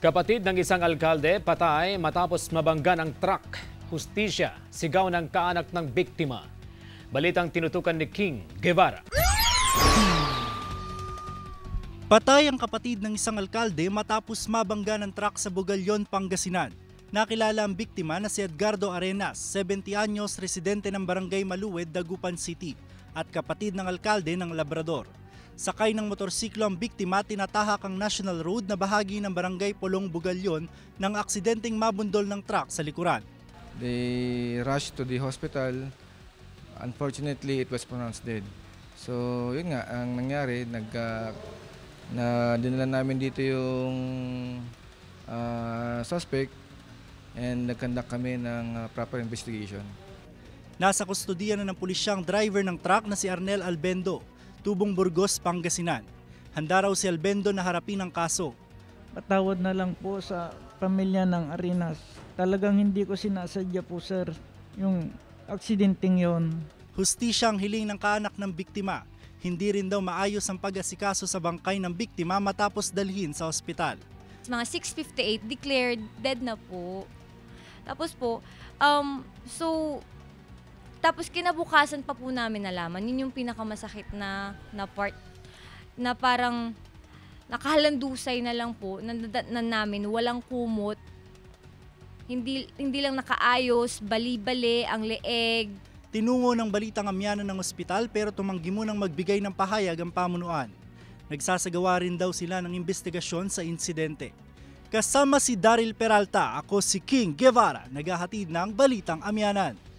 Kapatid ng isang alkalde patay matapos mabangga ng truck. Hustisya, sigaw ng kaanak ng biktima. Balitang tinutukan ni King Guevara. Patay ang kapatid ng isang alkalde matapos mabangga ng truck sa Bugalyon, Pangasinan. Nakilala ang biktima na si Edgardo Arenas, 70 anyos, residente ng Barangay Maluwed, Dagupan City, at kapatid ng alkalde ng Labrador. Sakay ng motorsiklo ang biktima, tinatahak ang National Road na bahagi ng Barangay Polong, Bugalyon nang aksidenteng mabundol ng truck sa likuran. They rushed to the hospital. Unfortunately, it was pronounced dead. So, yun nga, ang nangyari, dinala namin dito yung suspect and nag-conduct kami ng proper investigation. Nasa kustodiya na ng pulisyang driver ng truck na si Arnel Albendo, Tubong Burgos, Pangasinan. Handa raw si Albendo na harapin ang kaso. Patawad na lang po sa pamilya ng Arenas. Talagang hindi ko sinasadya po, sir, yung aksidenteng yon. Hustisya ang hiling ng kaanak ng biktima. Hindi rin daw maayos ang pag-asikaso sa bangkay ng biktima matapos dalhin sa ospital. Mga 6:58 declared dead na po. Tapos po, tapos kinabukasan pa po namin nalaman, yun yung pinakamasakit na part, na parang nakahalandusay na lang po, na namin, walang kumot, hindi lang nakaayos, bali-bali ang leeg. Tinungo ng balitang amyanan ng ospital pero tumanggi munang magbigay ng pahayag ang pamunuan. Nagsasagawa rin daw sila ng investigasyon sa insidente. Kasama si Daryl Peralta, ako si King Guevara, naghahatid ng Balitang Amyanan.